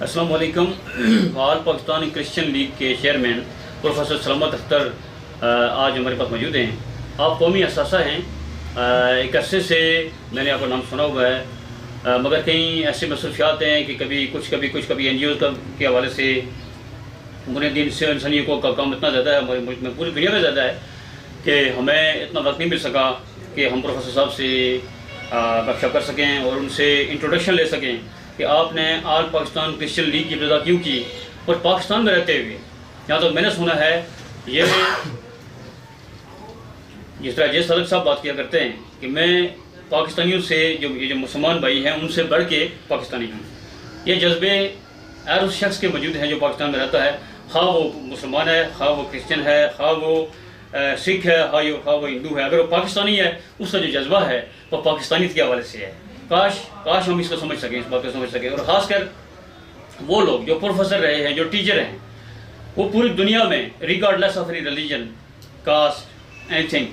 अस्सलाम वालेकुम। All Pakistan Christian league के चेयरमैन प्रोफेसर सलामत अख्तर आज हमारे पास मौजूद हैं। आप कौमी असासा हैं। एक अरसे से मैंने आपका नाम सुना हुआ है, मगर कहीं ऐसे मसरूफियात हैं कि कभी कुछ NGOs के हवाले से बुनियादी इंसानियों को काम इतना ज़्यादा है हमारे मुल्क में, पूरी दुनिया में ज़्यादा है कि हमें इतना वक्त नहीं मिल सका कि हम प्रोफेसर साहब से गपशप कर सकें और उनसे इंट्रोडक्शन ले सकें कि आपने ऑल पाकिस्तान क्रिश्चियन लीग की इब्तिदा क्यों की और पाकिस्तान में रहते हुए। यहाँ तो मैंने सुना है ये जिस तरह जय सलक साहब बात किया करते हैं कि मैं पाकिस्तानियों से जो मुसलमान भाई हैं उनसे बढ़ के पाकिस्तानी हूँ। ये जज्बे हर उस शख्स के मौजूद हैं जो पाकिस्तान में रहता है, हाँ वो मुसलमान है, हाँ वो क्रिश्चियन है, हाँ वो सिख है, हाँ वो हिंदू है। अगर वो पाकिस्तानी है उसका जो जज्बा है वो पाकिस्तानियत के हवाले से है। काश हम इसको समझ सकें, इस बात को समझ सकें। और ख़ासकर वो लोग जो प्रोफेसर रहे हैं, जो टीचर हैं, वो पूरी दुनिया में regardless of any religion, caste, anything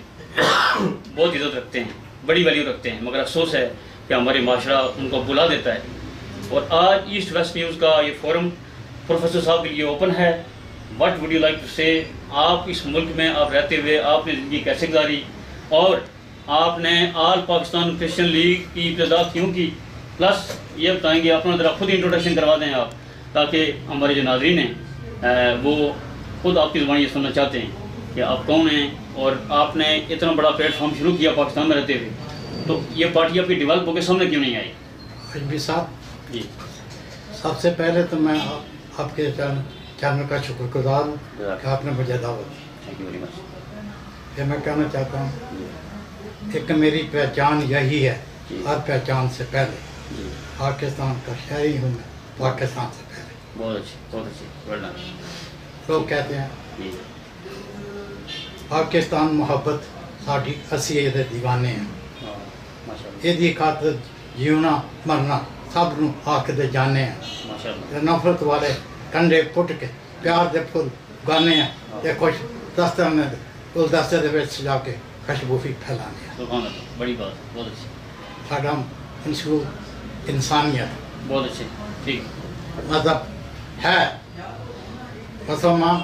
बहुत इज्जत रखते हैं, बड़ी वैल्यू रखते हैं। मगर अफसोस है कि हमारे माशरा उनको बुला देता है। और आज ईस्ट वेस्ट न्यूज़ का ये फोरम प्रोफेसर साहब के लिए ओपन है। What would you like to say, आप इस मुल्क में आप रहते हुए आपने ज़िंदगी कैसे गुजारी और आपने ऑल पाकिस्तान क्रिश्चियन लीग की इब्तिदा क्यों की, प्लस ये बताएंगे। अपना ज़रा खुद इंट्रोडक्शन करवा दें आप, ताकि हमारे जो नाज़रीन हैं वो खुद आपकी ज़ुबान ये सुनना चाहते हैं कि आप कौन हैं और आपने इतना बड़ा प्लेटफॉर्म शुरू किया पाकिस्तान में रहते हुए, तो ये पार्टी आपकी डेवलप होकर सामने क्यों नहीं आई? अजमी साहब जी, सबसे पहले तो मैं आपके चैनल का शुक्रगुजार हूँ कि आपने मुझे दावत दी। Thank you very much. फिर मैं कहना चाहता हूँ, एक मेरी पहचान यही है, हर पहचान से पहले पाकिस्तान का शहरी हूँ मैं, पाकिस्तान से पहले। बहुत अच्छे वेल डन। लोग कहते हैं जी, पाकिस्तान मोहब्बत साड़ी असी ये दीवाने हैं, माशाल्लाह यदि खातर जीवना मरना सब नूं हक दे जाने हैं। माशाल्लाह। नफरत वाले कंडे पुट के प्यार दे फुल गाने हैं, ये खुश दस्ते में गुलदस्ते दे विच सजा के खुशबूफी फैलाने हैं। सुभान अल्लाह, बड़ी बात, बहुत अच्छी, साडा मंसूब इंसानियत, बहुत अच्छे, ठीक, मजहब है। मुसलमान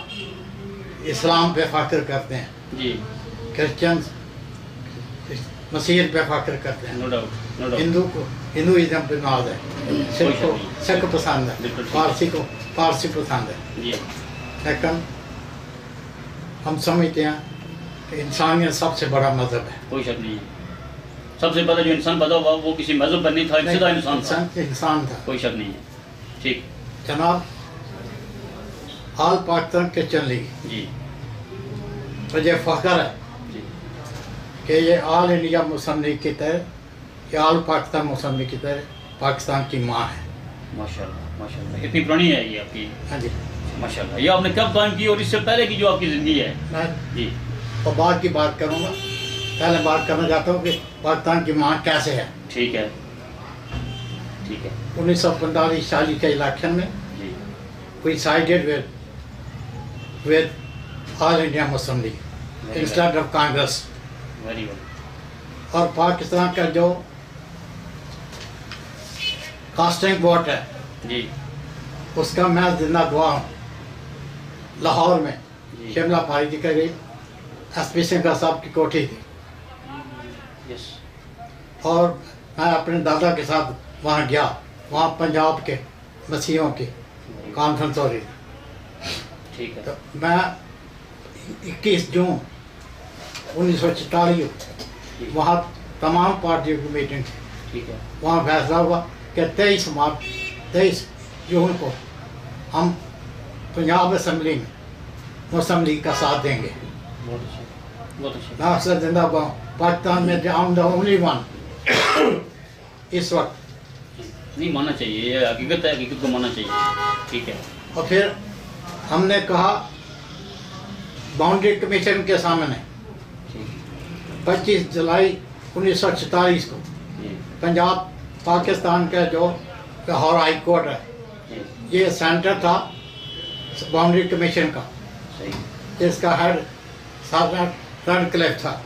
इस्लाम पे फ़ख्र करते हैं, जी, क्रिश्चियन मसीह पे फ़ख्र करते हैं, नो डाउट। हिंदू को हिंदुइज्म पे नाज है, सिख को सिख पसंद है, बिल्कुल ठीक। फारसी को फारसी पसंद है। जी, लेकिन हम समझते हैं कि इंसानियत सबसे बड़ा मजहब है। कोई शक नहीं है। सबसे पहले जो इंसान पैदा हुआ वो किसी मजहब पर नहीं था, सीधा इंसान था, इंसान था। कोई शक नहीं है। ठीक, जनाब, ऑल पाकिस्तान क्रिश्चियन लीग, जी, मुझे फख्र है जी, कि ये ऑल इंडिया मुस्लिम लीग की तरह, ये ऑल पाकिस्तान मुस्लिम लीग की तरह पाकिस्तान की माँ है। माशाल्लाह माशाल्लाह। इतनी पुरानी है ये आपकी? हाँ जी। माशाल्लाह। ये आपने कब कायम की और इससे पहले की जो आपकी ज़िंदगी है? मैं जी, तो बाद की बात करूँगा, पहले बात करना चाहता हूँ कि पाकिस्तान की माँ कैसे है। ठीक है, ठीक है, 1945-46 के इलेक्शन में जी, we sided with All India Muslim League instead of Congress. Very good. और पाकिस्तान का जो कास्टिंग वोट है जी, उसका मैं जिंदा गवाह हूँ। लाहौर में जी, शिमला पारी के करीब SP सिंह साहब की कोठी थी, यस, और मैं अपने दादा के साथ वहाँ गया। वहाँ पंजाब के मसीहों की कॉन्फ्रेंस हो रही थी। ठीक है, तो मैं 21 जून 1944 वहाँ तमाम पार्टियों की मीटिंग थी। ठीक है, वहाँ फैसला हुआ कि 23 जून को हम पंजाब असम्बली में मुस्लिम लीग का साथ देंगे। बहुत अच्छे, बहुत अच्छे। मैं अक्सर जिंदाबाद, पाकिस्तान में I am the only one इस वक्त। नहीं मानना चाहिए, ये हकीकत है, हकीकत को मानना चाहिए। ठीक है, और फिर हमने कहा बाउंड्री कमीशन के सामने ठीक, 25 जुलाई 1946 को जी, पंजाब पाकिस्तान का जो लाहौर हाई कोर्ट है, जी, ये सेंटर था बाउंड्री कमीशन का, सही, जिसका हेड रनक्लिफ था।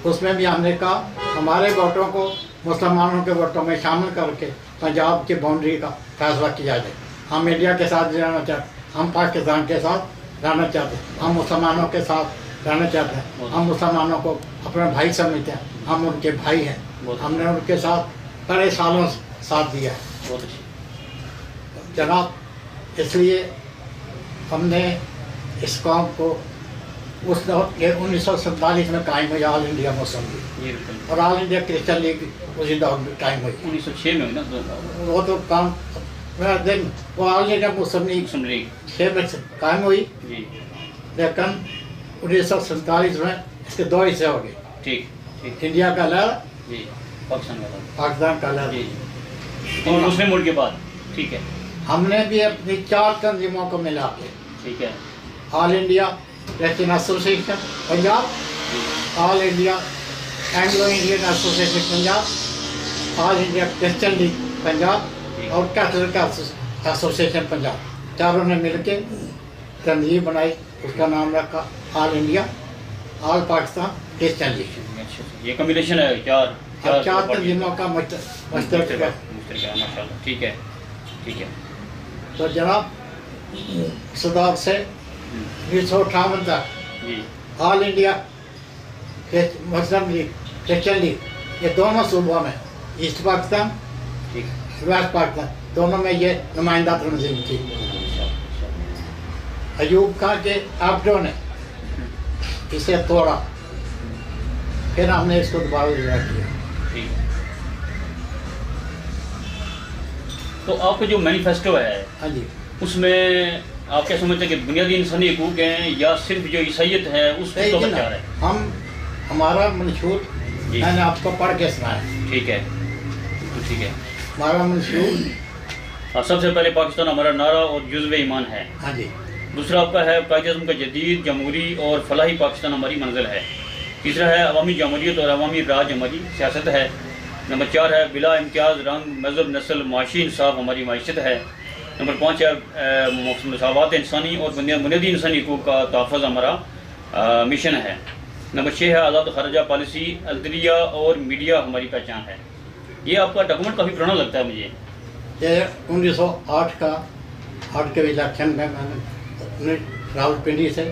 उसमें भी हमने कहा हमारे वोटों को मुसलमानों के वोटों में शामिल करके पंजाब की बाउंड्री का फैसला किया जाए। हम इंडिया के साथ रहना चाहते, हम पाकिस्तान के साथ रहना चाहते, हम मुसलमानों के साथ रहना चाहते हैं। हम मुसलमानों को अपना भाई समझते हैं, हम उनके भाई हैं। हमने उनके साथ बड़े सालों साथ दिया है। बहुत अच्छी। जनाब, इसलिए हमने इस कौम को उस 1947 में कायम हुई ऑल इंडिया मुस्लिम लीग, और ऑल इंडिया क्रिश्चियन लीग उसी दौर में कायम हुई। 1906 में हुई ना? वो तो काम दिन वो ऑल इंडिया मुस्लिम लीग 6 में कायम हुई, लेकिन 1947 में इसके 2 हिस्से हो गए। ठीक। इंडिया का लहर, पाकिस्तान का लहर। और मुस्लिम मोड के बाद। ठीक है। हमने भी अपनी 4 तंजीमों को मिला के, ठीक है, all India Christian association Punjab, all India Anglo Indian association Punjab, all India Christian league Punjab और कैथोलिक एसोसिएशन पंजाब, चारों ने मिलके तंजीम बनाई। उसका नाम रखा all India all Pakistan Christian league. ये कॉम्बिनेशन है चार तंजीमों का मुश्तरक। ठीक है, ठीक है। तो जनाब, सुधार से 1958 तक all India Muslim league Christian league, ये दोनों सूबों में, ईस्ट पाकिस्तान वेस्ट पाकिस्तान, दोनों में ये नुमाइंदा तंजीम थी। अयूब खान के आबदों ने इसे तोड़ा, फिर हमने इसको दोबारा रिहा किया। तो आपका जो मैनिफेस्टो है, हाँ जी, उसमें आप क्या समझते हैं कि बुनियादी इंसानी हकूक हैं या सिर्फ जो ईसाइयत है उसको प्रचार है? हमारा मंशूर मैंने आपको पढ़ के सुनाया। ठीक है, ठीक है। हमारा मंशूर सबसे पहले पाकिस्तान हमारा नारा और जुज़्व ईमान है। हाँ जी। दूसरा आपका है कायद-ए-आज़म का जदीद जमहूरी और फलाही पाकिस्तान हमारी मंजिल है। तीसरा है अवामी जमहूरियत और अवामी राज हमारी सियासत है। नंबर 4 है बिला इम्तियाज़ रंग मज़हब नस्ल माशी इंसाफ हमारी माइशत है। नंबर 5 है मसावत इंसानी और बुनियादी इंसानी हकूक़ का तहफ़्फ़ुज़ हमारा मिशन है। नंबर 6 है आज़ाद ख़ारजा पॉलिसी अदलिया और मीडिया हमारी पहचान है। ये आपका डॉक्यूमेंट काफ़ी पुराना लगता है मुझे। ये 1908 का 8 के इलेक्शन में मैंने रावलपिंडी से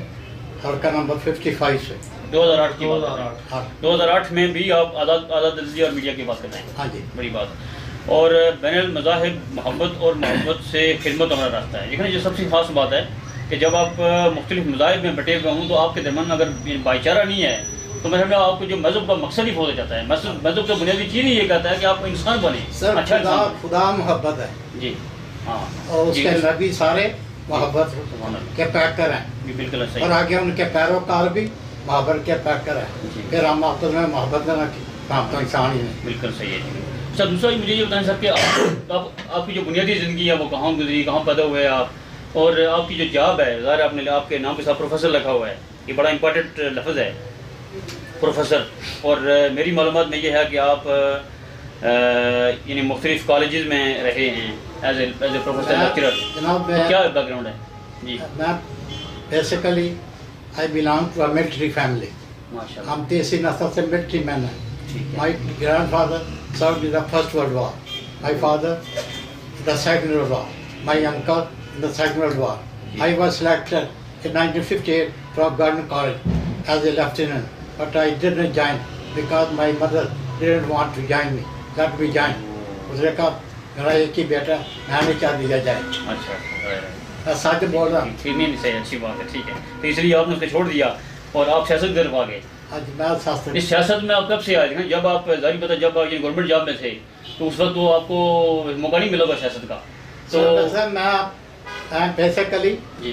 हल्का नंबर 55 से 2008 की बात। 2008 में भी आप आज़ाद अदलिया और मीडिया की बात कर रहे हैं। हाँ जी, बड़ी बात। और बैनुल मज़ाहिब मोहब्बत और मोहब्बत से खिदमत हमारा रास्ता है। लेकिन ये सबसे खास बात है कि जब आप मुख्तलिफ मज़ाहिब में बटे हुए हों तो आपके दरमियान अगर भाईचारा नहीं है तो मेरे में आपको जो मज़हब का मकसद ही हो जाता है। मज़हब का बुनियादी चीज़ ही ये कहता है कि आप इंसान बने। सर, अच्छा खुदा मोहब्बत है जी। हाँ, और उसके नबी सारे मोहब्बत के पैकर हैं। बिल्कुल सही। और आगे उनके पैरोकार भी मोहब्बत के पैकर हैं। फिर हम आपस में मोहब्बत करना की आप तो इंसान ही नहीं। बिल्कुल सही है। सर, दूसरा मुझे ये बताएं सर कि आपकी जो बुनियादी ज़िंदगी है वो कहाँ गुजरी, कहाँ पैदा हुए आप, और आपकी जो जॉब है, ज़ाहिर आपने आपके नाम के साथ प्रोफेसर लिखा हुआ है, ये बड़ा इंपॉर्टेंट लफ्ज़ है प्रोफेसर। और मेरी मालूमात में ये है कि आप यानी मुख्तलिफ कॉलेजेस में रहे हैं एज ए प्रोफेसर लेक्चरर। जनाब, क्या बैकग्राउंड है जी? मैं basically I belong to a military family. माशाल्लाह। हम तीसरी नस्ल से मिलिट्री मैन हैं। My grandfather served in the first world war, my father the second world war, my uncle in the second world war. I was selected in 1958 from Garden College as a lieutenant, but I didn't join because my mother didn't want to join me. Let me join. उसने कहा मेरा एक ही बेटा, मैं नहीं चाह दिया जाए। अच्छा, मैं सच बोल रहा हूँ। ठीक, नहीं सही, अच्छी बात है। ठीक है, तो इसलिए आपने उसको छोड़ दिया और आप सियासत की तरफ आ गए। आज मैं शास्त्र इस सियासत में आप कब से आए थे? जब आप जारी पता जब आप गवर्नमेंट जॉब में थे तो उस वक्त तो आपको मौका नहीं मिला होगा सियासत का। तो सर, मैं बेसिकली जी,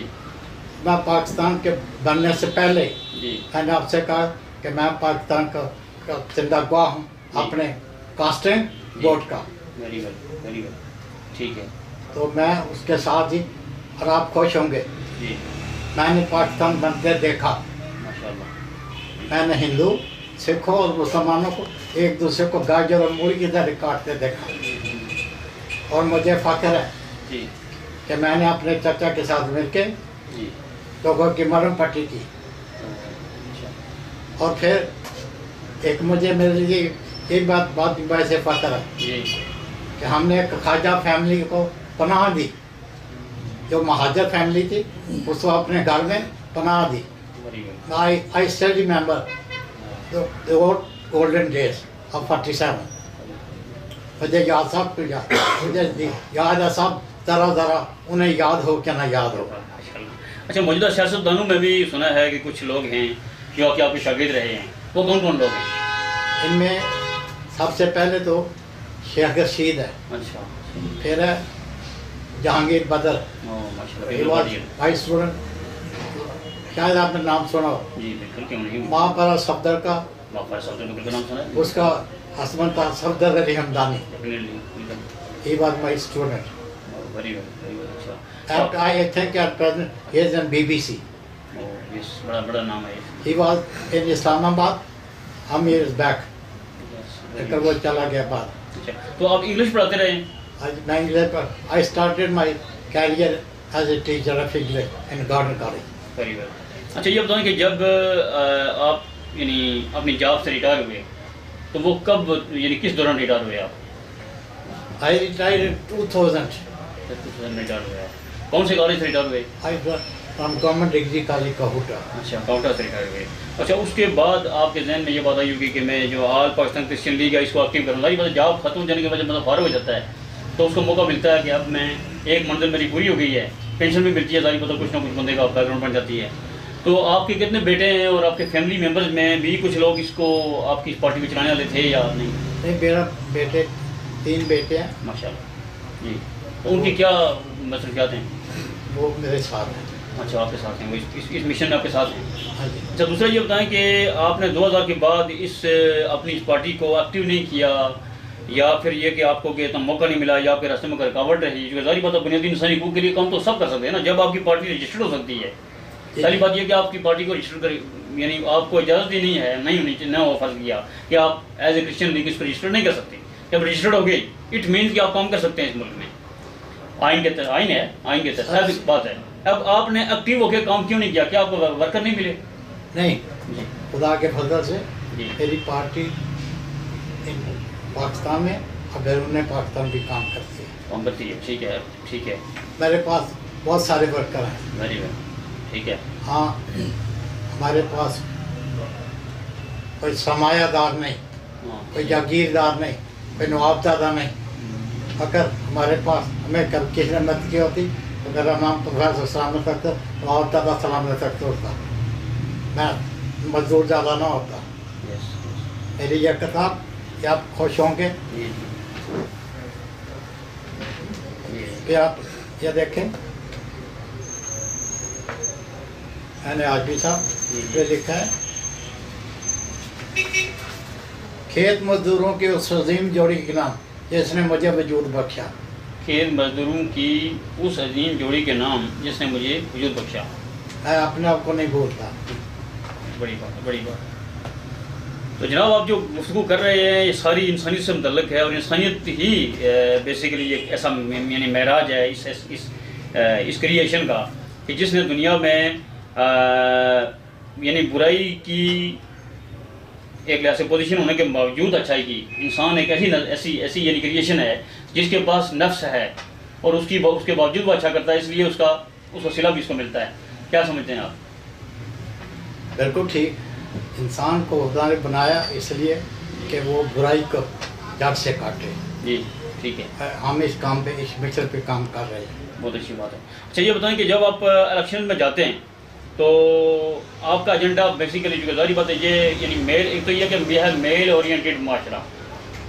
मैं पाकिस्तान के बनने से पहले जी, मैंने आपसे कहा कि मैं पाकिस्तान का जिंदा गवाह हूँ अपने कास्टिंग वोट का। Very good, very good. ठीक है, तो मैं उसके साथ ही, और आप खुश होंगे, जी, मैंने पाकिस्तान बनते देखा। माशाल्लाह। मैंने हिंदू सिखों और मुसलमानों को एक दूसरे को गाजर और मूली की तरह काटते देखा। और मुझे फख्र है जी कि मैंने अपने चाचा के साथ मिलकर जी। लोगों की मरहम पट्टी की। अच्छा। और फिर एक मुझे मेरे लिए एक बात वैसे फख्र है, जी कि हमने एक ख्वाजा फैमिली को पनाह दी, जो महाजर फैमिली थी उसको अपने घर में पनाह दी। I still remember the old golden days of 47. मुझे याद सब कुछ याद, मुझे याद है सब ज़रा ज़रा, उन्हें याद हो क्या ना याद हो। अच्छा, मौजूदा सियासतदानों में भी सुना है कि कुछ लोग हैं जो कि आपके शागिर्द रहे हैं, वो कौन कौन लोग हैं? इनमें सबसे पहले तो शेख रशीद है, अच्छा, फिर है जहांगीर बदर, वाइस स्टूडेंट, शायद आपने नाम सुना हो। जी बिल्कुल, क्यों नहीं। महापरा सफदर का, बिल्कुल नाम सुना है। उसका हस्बैंड था Safdar Ali Hamdani. He was my student. Very अच्छा। I think at present he is in BBC. Yes, बड़ा नाम है। He was in Islamabad some years back. लेकर वो चला गया बाद। अच्छा, तो आप इंग्लिश पढ़ाते रहे? मैं इंग्लिश पर I started my career as a teacher of English in Garden College. Very well. अच्छा, ये बताएं कि जब आप यानी अपनी जॉब से रिटायर हुए तो वो कब, यानी किस दौरान रिटायर हुए आप? I retired in 2000. 2000 रिटायर हुए आप। कौन से कॉलेज से रिटायर हुए? from Government Degree College Kahuta. अच्छा, काउटा से रिटायर हुए। अच्छा, उसके बाद आपके जहन में ये बात आई होगी कि मैं जो ऑल पाकिस्तान क्रिश्चियन लीग है इसको एक्टिव करूँगा। ये मतलब जॉब खत्म हो जाने के बाद जब मतलब फारग हो जाता है तो उसको मौका मिलता है कि अब मैं एक मंजिल मेरी पूरी हो गई है, पेंशन भी मिलती है, सारी मतलब कुछ ना कुछ बंदे का बैकग्राउंड बन जाती है। तो आपके कितने बेटे हैं और आपके फैमिली मेम्बर्स में भी कुछ लोग इसको आपकी पार्टी में चलाने वाले थे या नहीं? नहीं, मेरा बेटे 3 बेटे हैं माशाल्लाह जी। तो उनकी क्या मसरूफियात हैं? वो मेरे साथ हैं। अच्छा, आपके साथ हैं, वो इस मिशन में आपके साथ हैं। हाँ जी। अच्छा, दूसरा ये बताएं कि आपने 2000 के बाद अपनी इस पार्टी को एक्टिव नहीं किया, या फिर ये कि आपको कि इतना मौका नहीं मिला, या आपके रास्ते में रुकावट रही? जो जारी बात है, बुनियादी इंसानी हकूक़ के लिए काम तो सब कर सकते हैं ना। जब आपकी पार्टी रजिस्टर्ड हो सकती है, सारी बात ये कि आपकी पार्टी को रजिस्टर कर, यानी आपको इजाज़त ही नहीं है, नहीं होनी चाहिए, ना वो फर्ज किया कि आप एज ए क्रिश्चियन लीग इसको रजिस्टर नहीं कर सकते। जब रजिस्टर्ड हो गई, इट मीन्स कि आप काम कर सकते हैं इस मुल्क में, आइन के तहत, आइन है, आइन के तहत ऐसी बात है। अब आपने एक्टिव होकर काम क्यों नहीं किया? क्या आपको वर्कर नहीं मिले? नहीं, जी, खुदा के फजल से जी। मेरी पार्टी पाकिस्तान में अगर उन्हें पाकिस्तान भी काम करती है, काम करती है, ठीक है, ठीक है। मेरे पास बहुत सारे वर्कर हैं। वेरी वेल, ठीक है। हाँ, हमारे पास कोई सरमायादार नहीं, हाँ, कोई जागीरदार नहीं, कोई नवाबदादा नहीं। अगर हमारे पास हमें कल किसी ने मदद की होती तो मेरा नाम प्रोफेसर सलामत अख्तर, नवाबदादा सलामत अख्तर होता, मैं मजदूर ज़्यादा ना होता। यस, मेरी यह किताब कि आप खुश होंगे जी, कि आप ये देखें, मैंने आज भी साहब पे लिखा है, खेत मजदूरों के उस अजीम जोड़ी के नाम जिसने मुझे वजूद बख्शा। खेत मजदूरों की उस अजीम जोड़ी के नाम जिसने मुझे वजूद बख्शा। मैं अपने आप को नहीं भूलता। बड़ी बात है, बड़ी बात। तो जनाब, आप जो गुफ्तगू कर रहे हैं ये सारी इंसानियत से मुतल्लक है, और इंसानियत ही बेसिकली एक ऐसा यानी महराज है इस क्रिएशन का कि जिसने दुनिया में यानी बुराई की एक लिहाज से पोजीशन होने के बावजूद अच्छाई की, इंसान एक ऐसी यानी क्रिएशन है जिसके पास नफ्स है और उसके बावजूद वो अच्छा करता है, इसलिए उस वसीला भी उसको मिलता है। क्या समझते हैं आप? बिल्कुल ठीक। इंसान को खुदा ने बनाया इसलिए कि वो बुराई को जड़ से काटे। जी, ठीक है। हम इस काम पे, इस मिशन पे काम कर रहे हैं। बहुत अच्छी बात है। अच्छा, ये बताएं कि जब आप इलेक्शन में जाते हैं तो आपका एजेंडा बेसिकली जो जारी बात है ये यानी मेल, एक तो ये कि यह है मेल ओरिएंटेड माशरा,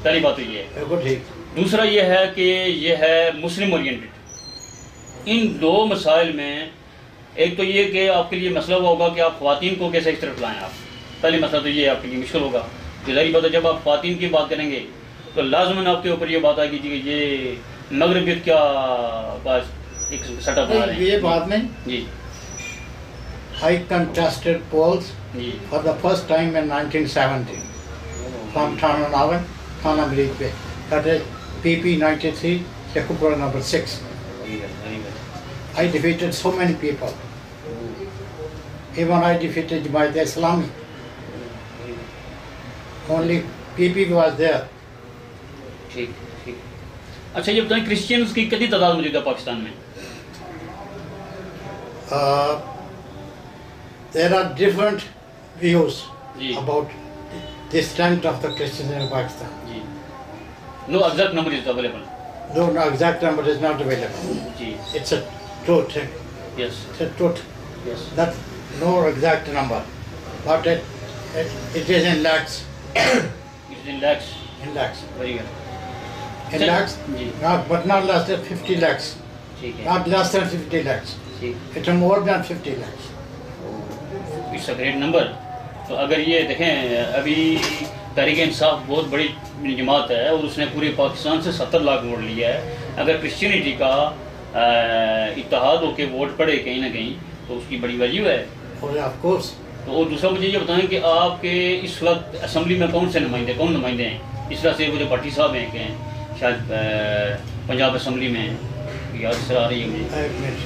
पहली बात तो ये है। बिल्कुल ठीक। दूसरा ये है कि ये है मुस्लिम ओरिएंटेड। इन दो मसाइल में एक तो ये कि आपके लिए मसला होगा कि आप ख़वातीन को कैसे इस तरफ लाएँ। आप पहली मसला तो ये आपके लिए मुश्किल होगा कि जारी बात है जब आप ख़वातीन की बात करेंगे तो लाजमन आपके ऊपर ये बात आएगी कि ये मगरबियत क्या बस एक सेटअप बना रहे हैं। ये बात नहीं जी। I contested polls ji, for the first time in 1970 from Thana Navan, Thana Bleakway. That is PP 93, Yakupura number 6. I defeated so many people. Even I defeated Jamaat Islami. Only PP was there. ठीक ठीक। अच्छा ये बताएं Christians की कितनी तादाद मौजूद है पाकिस्तान में? There are different views जी about the strength of the Christians in Pakistan. जी no exact number is available. No exact number is not available. जी It's a truth. Yes It's a truth. Yes That no exact number, but it is in lakhs. It is in lakhs. In lakhs. Very good. In lakhs, जी but not less than 50 lakhs. ठीक है. Not less than 50 lakhs. ठीक. It's more than 50 lakhs. It's a great number. तो अगर ये देखें अभी तहरीक इंसाफ बहुत बड़ी जमात है और उसने पूरे पाकिस्तान से 70 लाख वोट लिया है. अगर क्रिश्चियनिटी का इत्तेहाद होकर वोट पड़े कहीं ना कहीं तो उसकी बड़ी वैल्यू है. Oh, yeah, of course. तो और दूसरा मुझे ये बताएं कि आपके इस वक्त असम्बली में कौन नुमाइंदे हैं? इस तरह से वो जो भट्टी साहब हैं कि शायद पंजाब असम्बली में हैं, याद सर आ रही है मुझे. एक मिनट.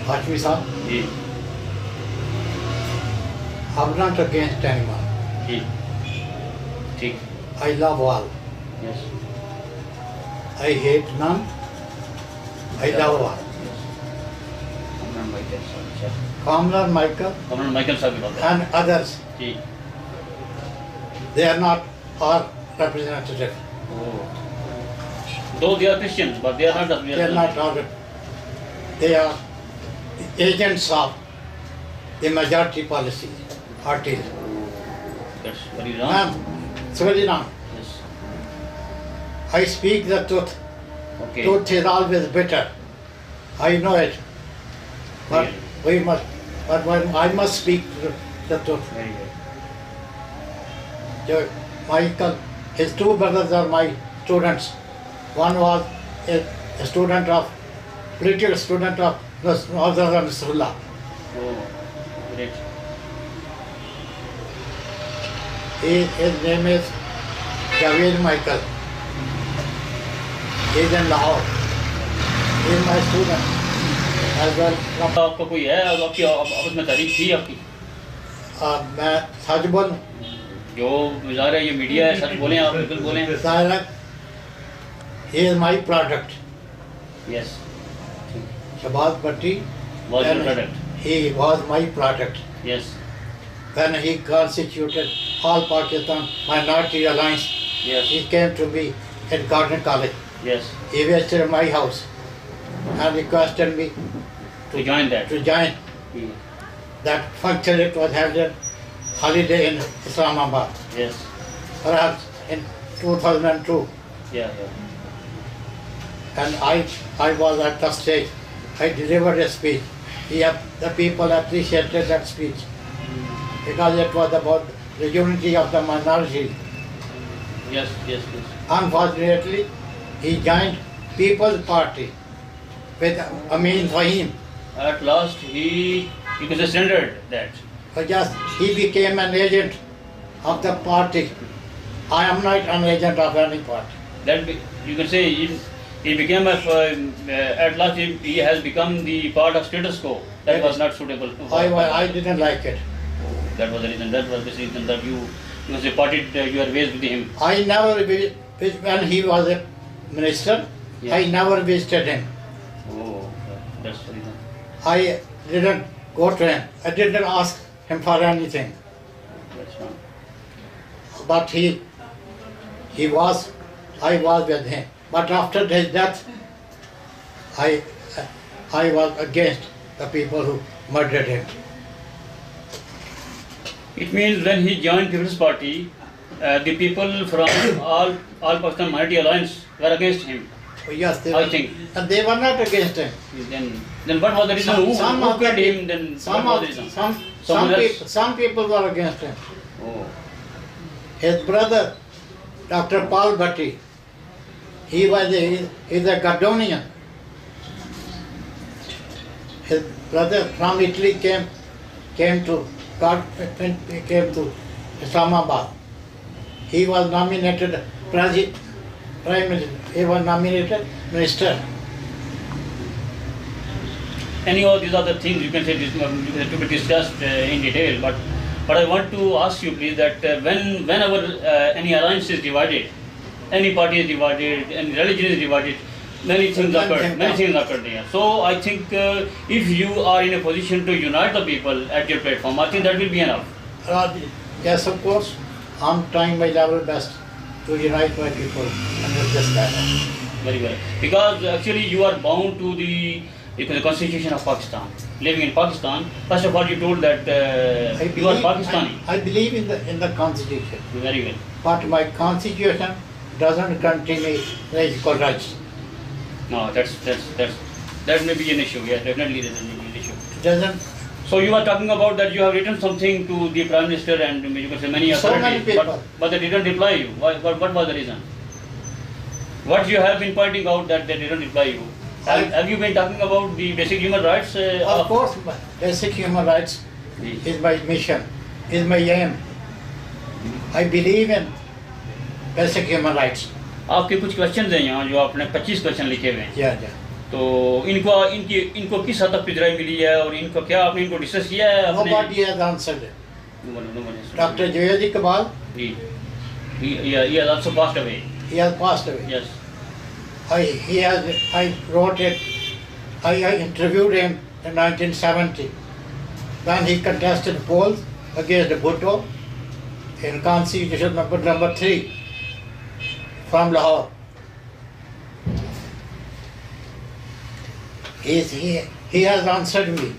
हाशमी साहब, जी I'm not against anyone. जी ठीक. I love all. Yes I hate none. I love all. Kamran Michael साहब. अच्छा Kamran Michael कमरन माइकल साहब की बात है. and others, ji they are not our representative. Though they are Christian but they are not. They are not our. They are agents of the majority policy parties. That's very wrong. Ma'am, it's very wrong. Yes I speak the truth. Okay. Truth is always bitter. I know it. But we must. But when I must speak the truth. Very good. Michael, his two brothers are my students. One was a student of, political student of Nazar Nasrullah. Oh great. His name is Javed Michael. He is in Lahore. He is my student as well. आपका कोई है आपकी आपस में तारीफ थी आपकी? मैं सच बोलूं, जो ज़ाहिर है ये मीडिया है, सच बोलें आप, बिल्कुल बोलें. ज़ाहिर है, he is my product. Yes Shabazz Bhatti, was your and product. he was my product. Yes When he constituted All Pakistan Minority Alliance, yes he came to me at Garden College. Yes He visited my house and requested me to join that. to join that function. It was held in holiday in Islamabad, yes perhaps in 2002. या And I was at the stage. I delivered a speech. The people appreciated that speech because it was about the unity of the minority. Yes yes yes. Unfortunately, he joined People's Party with Amin Fahim. At last he was surrendered that. But just he became an agent of the party. I am not an agent of any party. You can say he became at last he has become the part of status quo. That was not suitable. I didn't like it. That was the reason. That was the reason that you parted your ways with him. I never, when he was a minister, Yeah. I never visited him. Oh, that's the reason. I didn't go to him. I didn't ask him for anything. That's wrong. But I was with him. But after his death, I was against the people who murdered him. It means when he joined People's Party, the people from all Pakistan Minority Alliance were against him. Oh, yes, they I were. think. And they were not against him. Then what was the reason? Who killed him? Then Some what was the reason? Someone else? some people were against him. Oh, His brother, Dr. Paul Bhatti, he's a Gardonian. His brother from Italy came to Islamabad. He was nominated Prime Minister. He was nominated Minister. anyhow, these are the things you can say to be discussed in detail. But I want to ask you, please, that whenever any alliance is divided, any party is divided, any religion is divided, Many things occurred. Many things occurred there. So I think if you are in a position to unite the people at your platform, I think that will be enough. Yes, of course. I'm trying my level best to unite my people under this banner. Very well. Because actually you are bound to the Constitution of Pakistan. Living in Pakistan, first of all, you told that you are Pakistani. I believe in the Constitution. Very well. But my Constitution doesn't contain me the equal rights. No, that may be an issue. Yeah, definitely that may be an issue. It doesn't. So you are talking about that you have written something to the Prime Minister and you can say many So many authorities, people. but they didn't reply you. What was the reason? What you have been pointing out that they didn't reply you? Have you been talking about the basic human rights? Of course, basic human rights is my mission, is my aim. I believe in basic human rights. आपके कुछ question हैं यहाँ जो आपने 25 question लिखे हुए हैं। Yeah. तो इनको किस हद तक पिजराई मिली है और इनको क्या आपने इनको डिस्कस किया है? Nobody has answered it. Dr. Javed Iqbal. He has also passed away. He has passed away. Yes. I wrote it. I interviewed him in 1970 when he contested polls against Bhutto in Constitution number 3 from Lahore. He has answered me.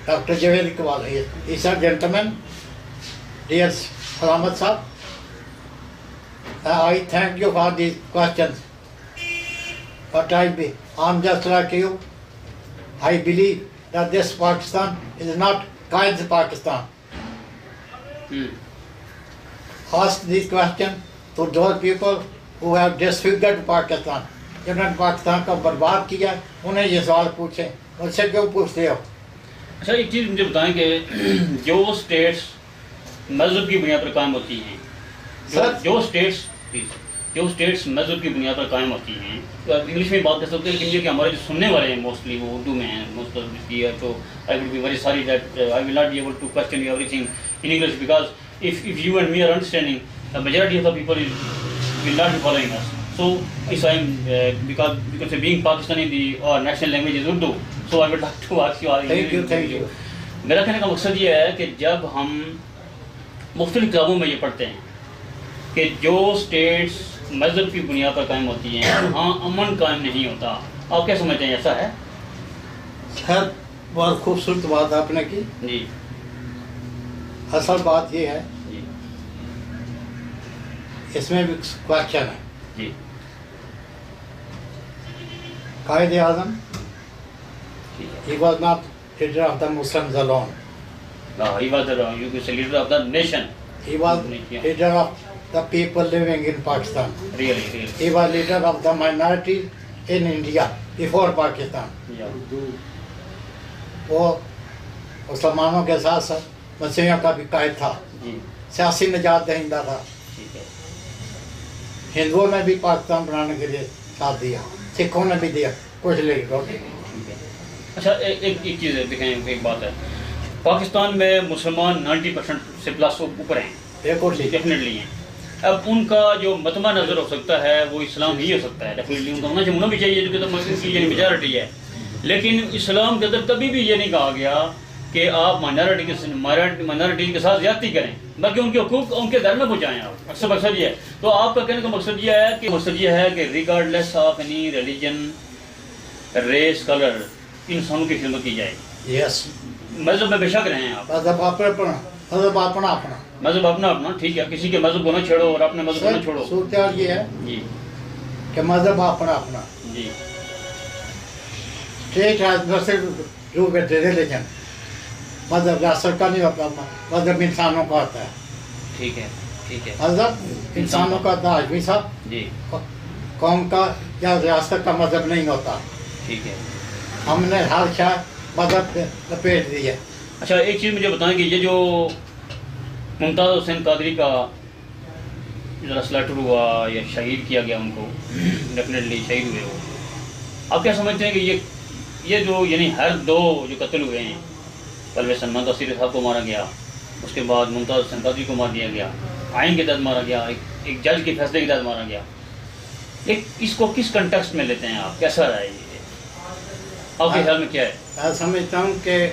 Dr. Javed Iqbal. He said, gentlemen, dear Salamat Sahab, I thank you for these questions. But I'm just like you. I believe that this Pakistan is not Qaid's Pakistan. Ask these questions to those people who have disfigured Pakistan. जिन्होंने पाकिस्तान का बर्बाद किया उन्हें ये सवाल पूछें, मुझसे क्यों पूछते हो? अच्छा, एक चीज़ मुझे बताएं कि जो स्टेट्स मज़हब की बुनियाद पर कायम होती हैं, जो स्टेट्स मज़हब की बुनियाद पर कायम होती हैं, तो इंग्लिश में बात कर सकते हैं, लेकिन ये कि हमारे जो सुनने वाले हैं मोस्टली वो उर्दू में हैं मोस्ट ऑफ दिस, तो I will be very sorry that I will not be able to question you everything in English because if you and me are understanding the majority of the people will not be following us. So, if I'm because being Pakistani, our national language is Urdu. So I would like to ask you. Thank you. मेरा कहने का मकसद ये है कि जब हम मुख्तलिफ किताबों में ये पढ़ते हैं कि जो स्टेट्स मज़हब की बुनियाद पर कायम होती हैं वहाँ अमन कायम नहीं होता, आप क्या समझते हैं, ऐसा है? सर, बहुत खूबसूरत बात आपने की जी. असल बात ये है जी. इसमें भी क्वेश्चन है जी. Qaid Azam, he was not leader of the Muslims alone. No, he was you could say leader of the nation. He was leader of the people living in Pakistan. Really. He was leader of the minorities in India before Pakistan. Yeah. वो मुसलमानों के साथ साथ मसीहियों का भी कायद था, सियासी निजात दहिंदा था. हिंदुओं ने भी पाकिस्तान बनाने के लिए साथ दिया, सिखों ने भी दिया, कुछ लेकिन. अच्छा, एक चीज़ है, देखें, एक बात है, पाकिस्तान में मुसलमान 90% से प्लस ऊपर हैं, डेफिनेटली हैं. अब उनका जो मतमा नज़र हो सकता है वो इस्लाम ही हो सकता है, डेफिनेटली उनका होना भी चाहिए, जो कि तो मेजॉरिटी है. लेकिन इस्लाम के अंदर कभी भी ये नहीं कहा गया कि आप माइनॉरिटी के साथ ज्यादती करें, बल्कि उनके हुकूक उनके घर में पहुँचाएँ आप. अक्सर मकसद ये है. तो आपका कहने का मकसद ये है कि regardless of any religion, race, colour, इंसानों की खिदमत की जाए. यस. मजहब में बेशक रहें आप, मजहब अपना अपना, ठीक है, किसी के मजहब को ना छेड़ो और अपने मजहब को ना छोड़ो. सूरत ये है जी कि मजहब अपना अपना. जी. State has nothing to do with religion. मजहब रियासत का नहीं होता, मजहब इंसानों का होता है. ठीक है. मजहब इंसानों का होता है, आदमी साहब जी. कौम का या रियासत का मजहब नहीं होता. ठीक है. हमने हर शायद मजहब पे लपेट दिया. अच्छा, एक चीज़ मुझे बताएं कि ये जो मुमताज़ हुसैन कादरी का जरा स्लैटर हुआ या शहीद किया गया, उनको डेफिनेटली शहीद हुए वो, आप क्या समझते हैं कि ये जो यानी हर दो जो कत्ल हुए हैं, पहले सलमान तसीर साहब को मारा गया, उसके बाद मुमताज़ हुसैन कादरी को मार दिया गया, आइन के तहत मारा गया, एक जज के फैसले के तहत मारा गया, एक इसको किस कंटेक्स्ट में लेते हैं आप, कैसा रहा है ये, आपके ख्याल में क्या है? मैं समझता हूँ कि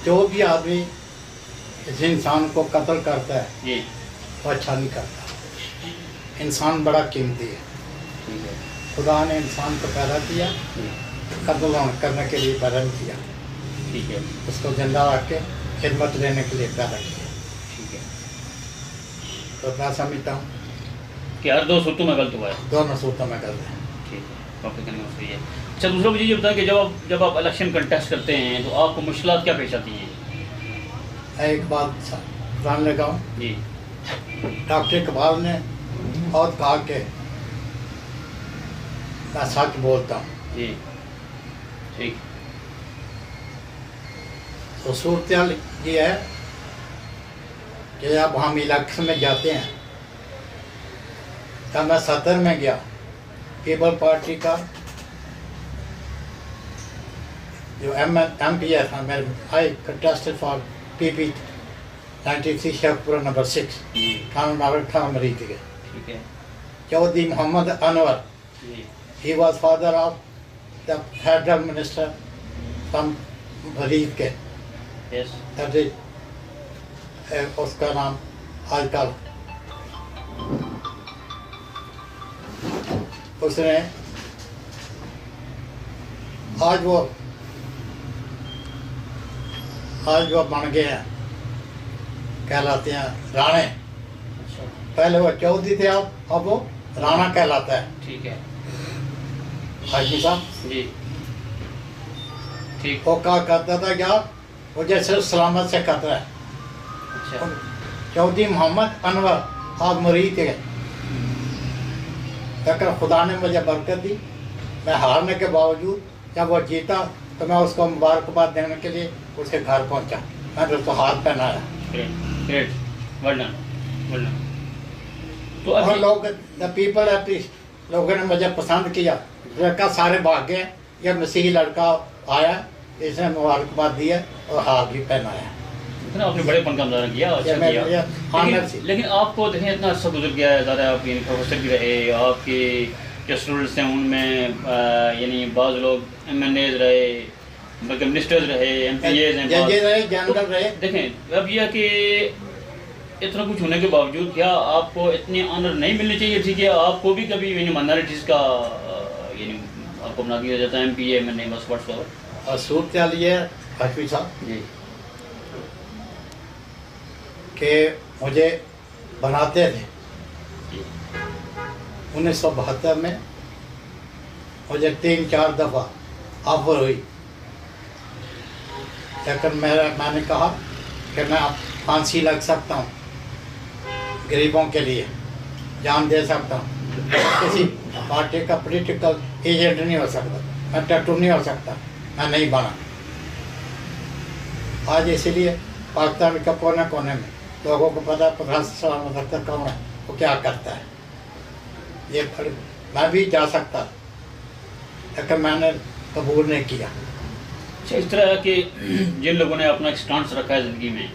जो भी आदमी इस इंसान को कत्ल करता है जी, वो अच्छा नहीं करता। इंसान बड़ा कीमती है। ठीक है, खुदा ने इंसान को पैदा किया, कत्ल करने के लिए पैदा नहीं किया, ठीक है, उसको जिंदा रख के खिदमत लेने के लिए पैदा किया। ठीक है, तो मैं समझता हूँ कि हर दो सूरतों में गलत हुआ है। दोनों सूरतों में गलत है। ठीक है, आपके कहने का सही है। अच्छा, दूसरा मुझे ये बताएं कि जब आप इलेक्शन कंटेस्ट करते हैं तो आपको मुश्किलात क्या पेश आती हैं? एक बात जान लगाऊँ, जी, डॉक्टर इकबाल ने बहुत कहा कि मैं सच बोलता हूँ। जी, ठीक, तो सूरत ये है कि अब हम इलेक्शन में जाते हैं। तब मैं सदर में गया, पीपल पार्टी का जो MP था, मेरे I contested for PP 93 Sheikhupura number 6, थाना मरीज के। ठीक है, चौधरी मोहम्मद अनवर, जी, he was father of the federal minister from Muridke. Yes, that is उसका नाम आजकल उसने आज वो बन गए हैं, कहलाते हैं राणे। अच्छा, पहले वो चौधरी थे, अब वो राणा कहलाता है। ठीक है, हाजी साहब जी, ठीक, वो कहा करता था क्या, मुझे सिर्फ सलामत से खतरा है। अच्छा, चौधरी मोहम्मद अनवर आप मरीज थे, लेकिन खुदा ने मुझे बरकत दी। मैं हारने के बावजूद जब वो जीता तो मैं उसको मुबारकबाद देने के लिए उसके घर पहुंचा। मैंने उसको हाथ पहनाया। Great, great, well done, well done. तो और अभी लोग द पीपल लोगों ने मुझे पसंद किया। लड़का सारे भाग गए, यह मसीही लड़का आया, इसने मुबारकबाद दी है और हाथ भी पहनाया। इतना आपने बड़ेपन का मुजाहरा किया, अच्छा किया। लेकिन आपको देखें इतना अर्सा गुजर गया है, ज़्यादा आप यानी प्रोफेसर भी रहे, आपके जो स्टूडेंट्स हैं उनमें यानी बाज़ लोग MNAs रहे, बल्कि मिनिस्टर्स रहे, MPAs हैं, जजेस रहे, जनरल रहे। देखें अब यह कि इतना कुछ होने के बावजूद क्या आपको इतनी ऑनर नहीं मिलनी चाहिए थी कि आपको भी कभी यानी माइनॉरिटीज़ का यानी आपको बना दिया जाता है MPA, MNA, बस व्हाट्सएवर। और सूरत ये हाफिज साहब जी, कि मुझे बनाते थे। जी, 1972 में मुझे 3-4 दफ़ा ऑफर हुई, लेकिन मैंने कहा कि मैं फांसी लग सकता हूँ, गरीबों के लिए जान दे सकता हूँ, किसी पार्टी का पॉलिटिकल एजेंट नहीं हो सकता, मैं टैटू नहीं हो सकता, मैं नहीं बना। आज इसीलिए पाकिस्तान के कोने कोने में लोगों को पता है प्रधानमंत्री कौन है, वो क्या करता है। ये फर्क मैं भी जा सकता, लेकिन मैंने कबूल नहीं किया। अच्छा, इस तरह कि जिन लोगों ने अपना एक स्टांस रखा है ज़िंदगी में,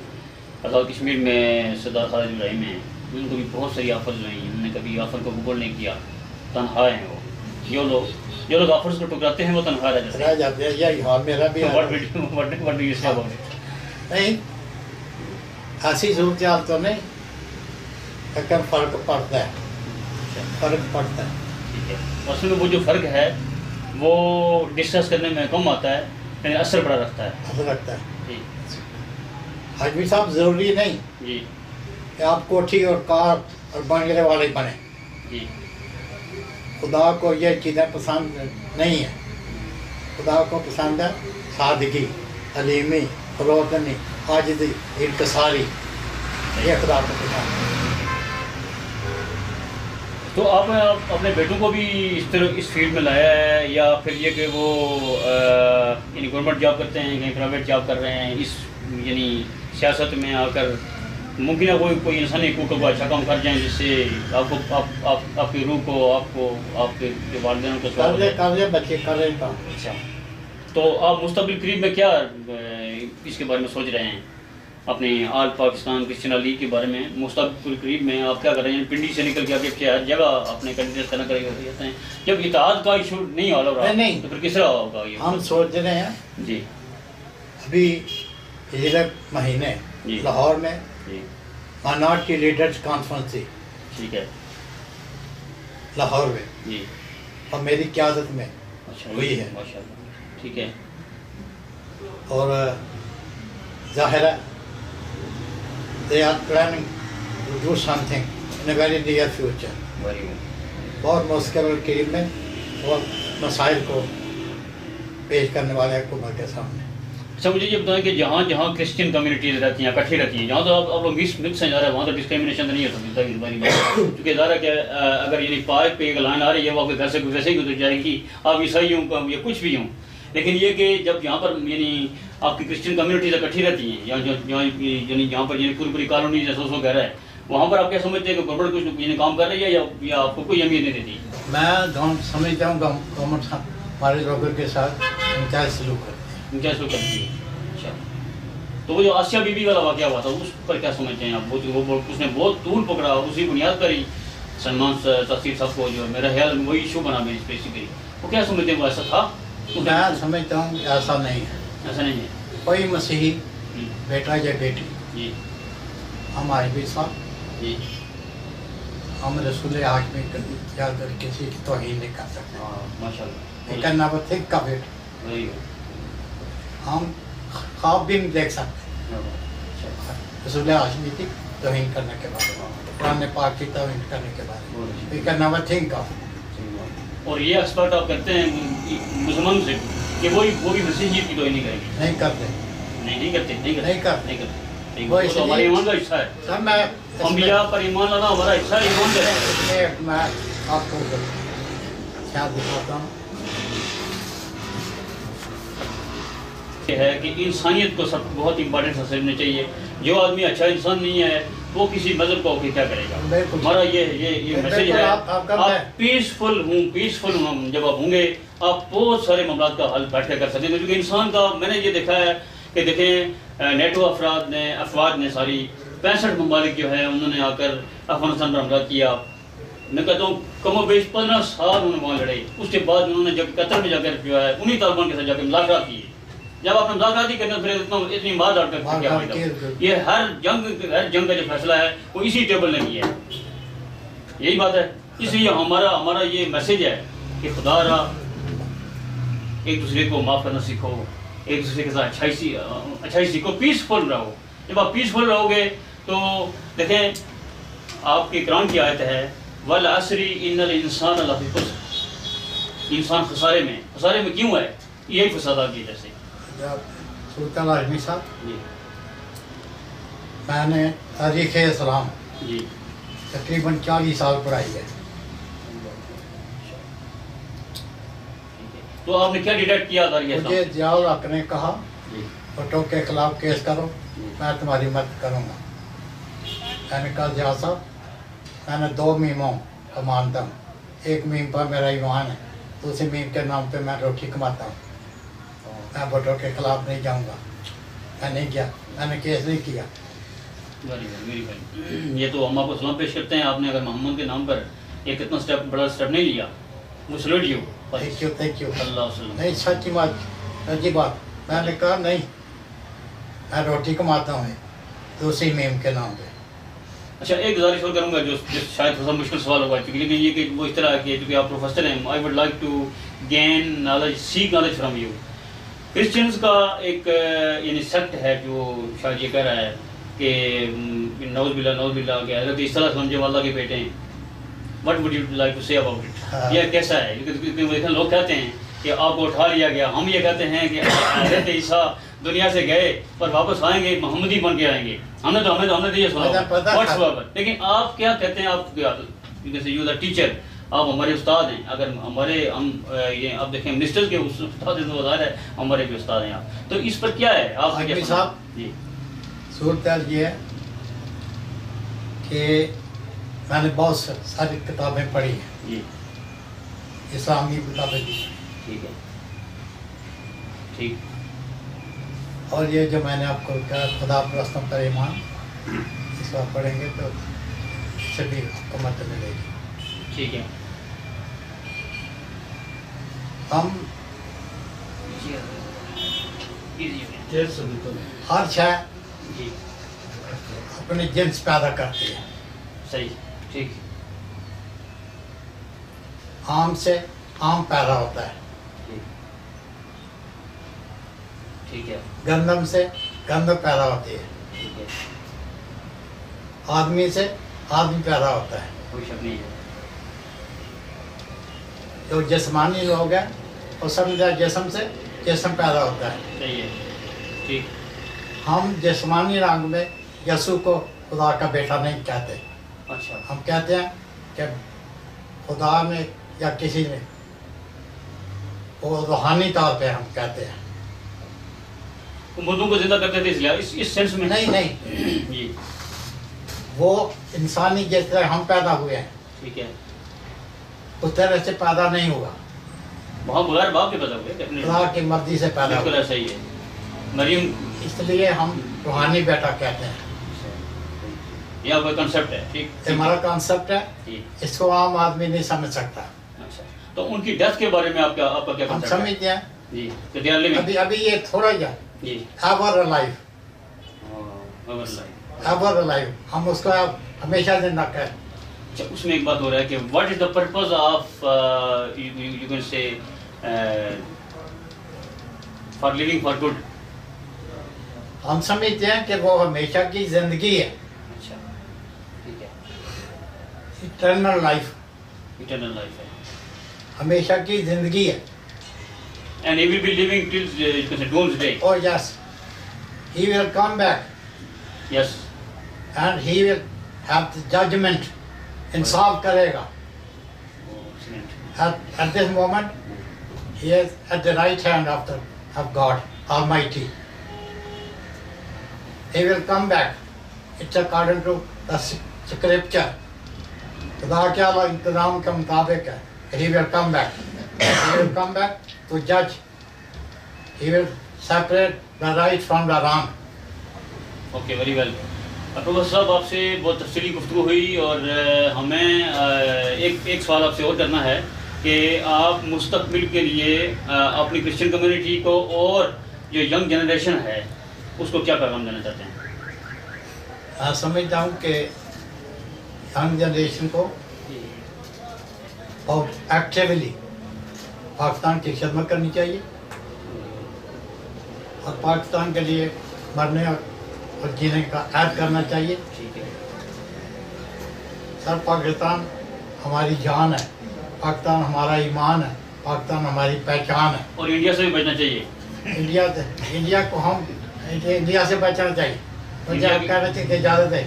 आज़ाद कश्मीर में सरदार खालिद इब्राहिम हैं, उनको भी बहुत सारी ऑफर्स हुई, उन्होंने कभी ऑफर को कबूल नहीं किया, तनहा हैं वो। जो लोग ऑफर्स को टुकराते हैं वो तनहा रह जाते हैं। यही हाल मेरा भी है। नहीं, ऐसी सूरत हाल तो नहीं, लेकिन फ़र्क पड़ता है, फ़र्क पड़ता है। ठीक है, असल में वो जो फ़र्क है वो डिस्कस करने में कम आता है, यानी असर बड़ा रखता है। असर रखता है जी, हाजमी साहब, ज़रूरी नहीं जी, कि आप कोठी और कार और बंगले वाले बने। जी, खुदा को ये चीज़ें पसंद नहीं है। खुदा को पसंद है सादगी, हलीमी, फरोतनी, आजिज़ी, इनकसारी, ये खुदा को पसंद है। तो आपने अपने बेटों को भी इस तरह इस फील्ड में लाया है, या फिर ये कि वो यानी गवर्नमेंट जॉब करते हैं, कहीं प्राइवेट जॉब कर रहे हैं, इस यानी सियासत में आकर मुमकिन है कोई इंसानी हकूक़ को अच्छा काम कर जाएं जिससे आपको आपकी रूह को, आपको आपके जो वालिदैन को कर बच्चे कर रहे काम। अच्छा, तो आप मुस्तक़बिल करीब में क्या इसके बारे में सोच रहे हैं? अपने आल पाकिस्तान क्रिश्चियन लीग के बारे में मुस्तक़बिल करीब में आप क्या कर रहे हैं? पिंडी से निकल के आगे हर जगह अपने कैंडिडेट करना जाते हैं। जब इत्तेहाद का इशू नहीं हल हो रहा नहीं, तो फिर किस तरह होगा ये? हम सोच रहे हैं जी अभी पिछले महीने जी। लाहौर में जी माइनॉरिटी लीडर्स कॉन्फ्रेंस थी, ठीक है लाहौर में, जी। और मेरी क़यादत में अच्छा हुई है। माशाल्लाह, ठीक है। और ज़ाहिर है they are planning to do something in a very near future. Very good. बहुत मुश्किल करीब में और मसाइल को पेश करने वाले हुकूमत के सामने। अच्छा, मुझे ये बताएं कि जहाँ जहाँ क्रिश्चियन कम्युनिटीज़ रहती हैं, इकट्ठी रहती हैं, जहाँ तो आप लोग मिक्स हैं जा रहे हैं, वहाँ तो डिस्क्रिमिनेशन नहीं हो सकती इस बारी में, क्योंकि ज़ाहिर है अगर यानी पाइप पे एक लाइन आ रही है वो आपके घर से वैसे ही गुजर जाएगी, आप ईसाई हों या कुछ भी हों। लेकिन ये कि जब यहाँ पर यानी आपकी क्रिश्चियन कम्युनिटीज़ इकट्ठी रहती हैं या यानी जहाँ पर यानी पूरी कॉलोनी जैसा वगैरह है, वहाँ पर आप क्या समझते हैं कि गवर्नमेंट कुछ यानी काम कर रही है या आपको कोई अहमियत नहीं देती? मैं समझता हूँ गवर्नमेंट हमारे लोगों के साथ इंतजार सलूक करती है। क्या शुरू करती है? अच्छा, तो वो जो आसिया बीबी वाला वाक़या हुआ था उस पर क्या समझते हैं आप? वो उसने बहुत तूल पकड़ा, उसी बुनियाद पर ही सलमान तस्वीर साहब को जो मेरा ख्याल वही इशू बना मेरी स्पेसिफिकली, वो क्या समझते हैं वो ऐसा था? मैं समझता हूँ ऐसा नहीं है। ऐसा नहीं है। कोई मसीही बेटा या बेटी जी हम आजमी साहब जी हम रसूल हाशमी या किसी की तौहीन नहीं कर सकते। हाँ माशाल्लाह। लेकिन ना थिक का बेट वही हम ख्वाब भी नहीं देख सकते रसूल हाशमी की तौहीन करने के बारे में, कुरान पाक की तौहीन करने के बारे में। लेकिन ना थिंक का। और ये एक्सपर्ट आप करते हैं मुसलमान से कि वो भी मसीहियत की तो नहीं करेंगे? नहीं करते, नहीं करते, नहीं करते। वो तो हमारे ईमान का हिस्सा है। सर मैं अंबिया पर ईमान लाना हमारा हिस्सा है, ईमान का है। ये मैं आपको क्या दिखाता हूँ है कि इंसानियत को सब बहुत इंपॉर्टेंट समझना चाहिए। जो आदमी अच्छा इंसान नहीं है वो किसी मजहब को होकर क्या करेगा? हमारा ये मैसेज है। आप पीसफुल हूँ जब आप होंगे आप बहुत सारे मामला का हल बैठ कर सकते हैं, क्योंकि इंसान का मैंने ये देखा है कि देखें नेटो अफवाद ने सारी 65 ममालिक जो है उन्होंने आकर अफगानिस्तान पर हमला किया। मैं कहता हूँ कमोबेश 15 साल उन्होंने वहाँ लड़े, उसके बाद उन्होंने जब कतर में जाकर जो है उन्हीं तालिबान के साथ जाकर मुलाकात की। जब आपने मुलाकात ही करना फिर इतनी मार डाल कर क्या फायदा? ये हर जंग का जो फैसला है वो इसी टेबल ने किया है, यही बात है। इसलिए हमारा ये मैसेज है कि खुदा रहा एक दूसरे को माफ़ करना सीखो, एक दूसरे के साथ अच्छाई सीखो, पीसफुल रहो। जब आप पीसफुल रहोगे तो देखें आपके कुरान की आयत है वल असरी इन्नल इंसान लफी खुस्र, इंसान खसारे में क्यों है? यही फसाद की वजह से। सुल्तान आजमी साहब जी मैंने तारीख़ इस्लाम जी तकरीबन 40 साल पढ़ाई है। तो आपने क्या डिटेक्ट किया था? मुझे जियाउल हक ने कहा भुट्टो के खिलाफ केस करो, मैं तुम्हारी मदद करूँगा। मैंने कहा जिया साहब मैंने 2 मीमों को मानता हूँ, एक मीम पर मेरा ईमान है, दूसरी मीम के नाम पे मैं रोटी कमाता हूँ। मैं भुट्टो के खिलाफ नहीं जाऊँगा, मैं नहीं गया, मैंने केस नहीं किया। मेरी भाई ये तो हम आपको सलाम पेश करते हैं। आपने अगर मोहम्मद के नाम पर एक इतना बड़ा स्टेप नहीं लिया, वो सल्यूट यू। थैंक यू अल्लाह नहीं सच्ची बात मैंने कहा नहीं, मैं रोटी कमाता हूँ दूसरी मीम के नाम पे। अच्छा, एक गुजारिश और करूँगा जो शायद थोड़ा मुश्किल सवाल होगा, क्योंकि लेकिन ये कि वो इस तरह की है, क्योंकि आप प्रोफेसर हैं। I would like to gain knowledge, seek knowledge from you. Christians का एक यानी सेक्ट है जो शायद ये कह रहा है कि नौज बिल्ला के हज़रत ईसा अलैहि वाला के बेटे हैं। What would you like to say about it? यह कैसा है? क्योंकि लोग कहते हैं कि आपको उठा लिया गया, हम ये कहते हैं कि हज़रत ईसा दुनिया से गए पर वापस आएंगे, मोहम्मदी बन के आएंगे। हमने तो ये सुना। लेकिन आप क्या कहते हैं? आप जैसे यू द टीचर, आप हमारे उस्ताद हैं। अगर ये आप देखें मिनिस्टर के उस्ताद हैं तो ज़ाहिर है हमारे भी उस्ताद हैं आप, तो इस पर क्या है आप साहब? जी सूरत ये है कि मैंने बहुत सारी किताबें पढ़ी हैं जी, इस्लामी किताबें। ठीक है, ठीक। और ये जो मैंने आपको कहा खुदा प्रस्तों पर ईमान, इसको आप पढ़ेंगे तो सभी आपको मदद मिलेगी। ठीक है। हम हर शय जी अपनी जिन्स पैदा करती है। सही। ठीक। आम से आम पैदा होता है, ठीक है। गंदम से गंदम पैदा होती है, ठीक है। आदमी से आदमी पैदा होता है। कोई शक नहीं है। जो जिस्मानी लोग हैं वो समझा जिस्म से जिस्म पैदा होता है। सही है। ठीक। हम जिस्मानी रंग में यसू को खुदा का बेटा नहीं कहते। अच्छा। हम कहते हैं कि खुदा ने या किसी ने, वो रूहानी तौर पे हम कहते हैं। मुर्दों को जिंदा करते थे इसलिए इस सेंस में नहीं नहीं, जी वो इंसानी जिस तरह हम पैदा हुए हैं ठीक है। उस तरह से पैदा नहीं हुआ, वहाँ बगैर बाप के पैदा हुए डेफिनेटली। खुदा की मर्जी से पैदा बिल्कुल हुआ। ऐसा ही है। मरियम, इसलिए हम रूहानी बेटा कहते हैं। ये आपका कंसेप्ट है। ठीक। ये हमारा कॉन्सेप्ट है, जी। इसको आम आदमी नहीं समझ सकता। अच्छा, तो उनकी डेथ के बारे में आपका क्या हम कंसेप्ट है? समझते हैं जी, कि they are living। अभी अभी ये थोड़ा ही है, जी। Ever alive, our life। Ever alive, हम उसको हमेशा जिंदा कहें। अच्छा, उसमें एक बात हो रहा है कि what is the purpose of you can से फॉर लिविंग फॉर गुड। हम समझते हैं कि वो हमेशा की जिंदगी है, अच्छा, ठीक है। इटर्नल लाइफ, इटर्नल लाइफ है, हमेशा की जिंदगी है। And he will be living till you can say doomsday. और yes, he will come back yes. And he will have the judgment, इंसाफ करेगा। At this moment, he is at the right hand of God Almighty. He will come back. It's according to the scripture. खुदा के अल्लाह इंतजाम के मुताबिक है। He will come back. He will come back to judge. He will separate the right from the wrong. Okay, very well. Professor साहब, आपसे बहुत तफसीली गुफ्तगू हुई और हमें एक सवाल आपसे और करना है कि आप मुस्तकबिल के लिए अपनी क्रिश्चियन कम्युनिटी को और जो यंग जनरेशन है उसको क्या पैगाम देना चाहते हैं? मैं समझता हूँ कि यंग जनरेशन को बहुत एक्टिवली पाकिस्तान की खिदमत करनी चाहिए और पाकिस्तान के लिए मरने और जीने का ऐड करना चाहिए। ठीक है सर, पाकिस्तान हमारी जान है, पाकिस्तान हमारा ईमान है, पाकिस्तान हमारी पहचान है। और इंडिया से भी बचना चाहिए। इंडिया को हम इंडिया से बचना चाहिए। मुझे आप कहना चाहिए कि इजाज़त है,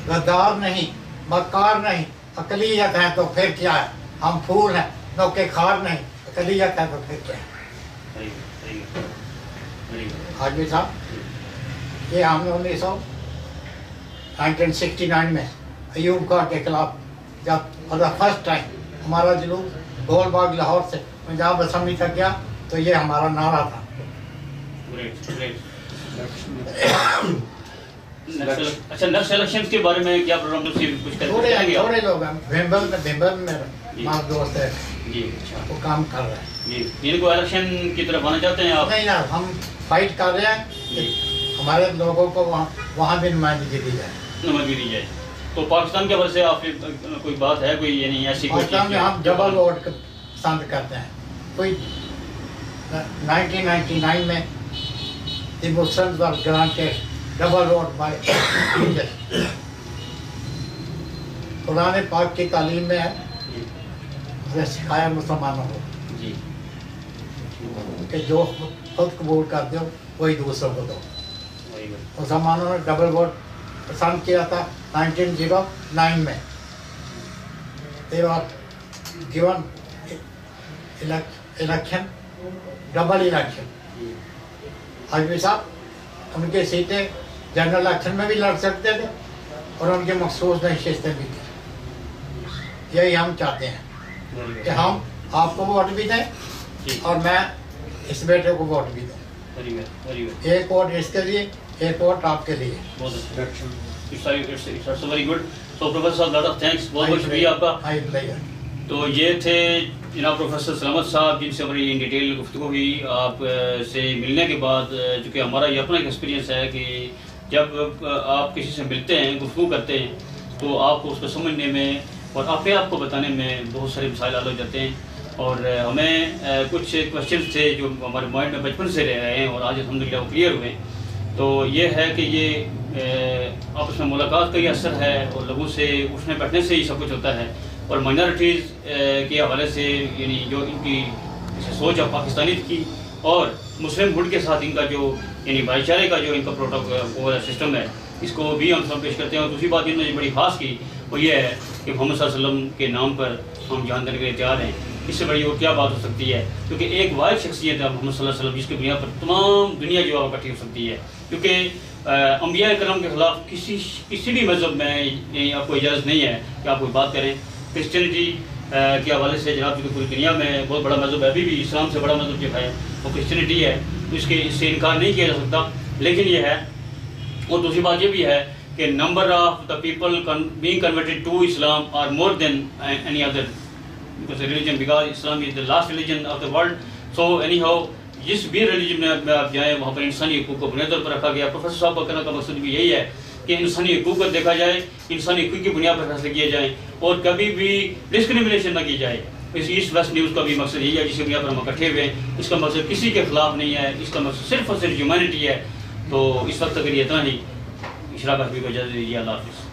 गद्दार नहीं, मक्कार नहीं, अकलियत है तो फिर क्या है? हम फूल हैं, नौके खार नहीं, अकलियत है तो फिर क्या है? हाजी साहब, ये हमने 1969 में अयूब खान के खिलाफ जब फॉर द फर्स्ट टाइम हमारा जुलूस गोलबाग लाहौर से पंजाब असम्बली तक गया तो ये हमारा नारा था। अच्छा, नेक्स्ट इलेक्शन के बारे में क्या प्रोग्राम कुछ थोड़े लोग हैं, भेम्बर में हमारा दोस्त है जी। अच्छा, वो काम कर रहे हैं जी। इनको इलेक्शन की तरफ आना चाहते हैं आप? नहीं ना, हम फाइट कर रहे हैं कि हमारे लोगों को वहाँ भी नुमाइंदगी दी जाए, नुमाइंदगी दी जाए। तो पाकिस्तान के वजह से आप कोई बात है, कोई यानी ऐसी पाकिस्तान में हम डबल वोट पसंद करते हैं। कोई 1999 में the Muslims were granted double vote by Jesus. Quran पाक की तालीम में है, उसे सिखाया मुसलमानों को जी कि जो खुद कबूल कर दो वही दूसरों को दो। मुसलमानों ने डबल वोट पसंद किया था 1909 में। They were given election, double election. हाजी साहब, उनके सीटें जनरल इलेक्शन में भी लड़ सकते थे और उनके मखसूस नशिस्तें भी थी। यही हम चाहते हैं कि हम आपको वोट भी दें और मैं इस बेटे को वोट भी दूँ। Very well, very well. एक वोट इसके लिए, एक वोट आपके लिए। बहुत अच्छा, it's very good. So professor साहब, लॉट ऑफ थैंक्स, बहुत बहुत शुक्रिया आपका। My pleasure. तो ये थे जनाब प्रोफेसर सलामत साहब, जिनसे हमारी इन डिटेल गुफ्तगू हुई। आप से मिलने के बाद चूँकि हमारा ये अपना एक एक्सपीरियंस है कि जब आप किसी से मिलते हैं, गुफ्तगू करते हैं, तो आपको उसको समझने में और अपने आप को बताने में बहुत सारे मसाइल हल हो जाते हैं। और हमें कुछ क्वेश्चन थे जो हमारे माइंड में बचपन से रह रहे हैं और आज अल्हम्दुलिल्लाह वो क्लियर हुए। तो ये है कि ये आपस में मुलाकात का ही असर है और लोगों से उठने बैठने से ही सब कुछ होता है। और माइनॉरिटीज़ के हवाले से यानी जो इनकी सोच है पाकिस्तानी की और मुस्लिम हुड के साथ इनका जो यानी भाईचारे का जो इनका प्रोटोकॉल सिस्टम है, इसको भी हम सब पेश करते हैं। और दूसरी बात इन्होंने बड़ी खास की वो ये है कि मोहम्मद सल्लल्लाहु अलैहि वसल्लम के नाम पर हम जान देने के लिए तैयार हैं। इससे बड़ी और क्या बात हो सकती है, क्योंकि एक वाहिद शख्सियत है मोहम्मद सल्लल्लाहु अलैहि वसल्लम, जिसकी बुनियाद पर तमाम दुनिया जो है इकट्ठी हो सकती है। क्योंकि अंबिया करम के ख़िलाफ़ किसी भी मज़हब में आपको इजाज़त नहीं है कि आप कोई बात करें। क्रिश्चियनिटी के हवाले से जनाब, चूँकि पूरी दुनिया में बहुत बड़ा मज़हब है, अभी भी इस्लाम से बड़ा मज़हब जो है वो क्रिश्चियनिटी है, तो इससे इनकार नहीं किया जा सकता। लेकिन ये है, और दूसरी बात ये भी है कि number of the people being converted to Islam are more than any other religion, because Islam is the last religion of the world. So anyhow, जिस भी रिलीजन में आप जाएँ वहाँ पर इंसानी हकूक़ को बुनियाद पर रखा गया। प्रोफेसर साहब का कहने का मकसद भी यही है कि इंसानी हकूक़ को देखा जाए, इंसानी हकूक़ की बुनियाद पर फैसले किए जाएँ और कभी भी डिस्क्रिमिनेशन न की जाए। इस ईस्ट वेस्ट न्यूज़ का भी मकसद यही है, जिसकी बुनियाद पर हम इकट्ठे हुए हैं। इसका मकसद किसी के खिलाफ नहीं है, इसका मकसद सिर्फ और सिर्फ ह्यूमैनिटी है। तो इस वक्त अगर ये इतना ही, इशराक हबीब को इजाज़त दीजिए। अल्लाह हाफ़िज़।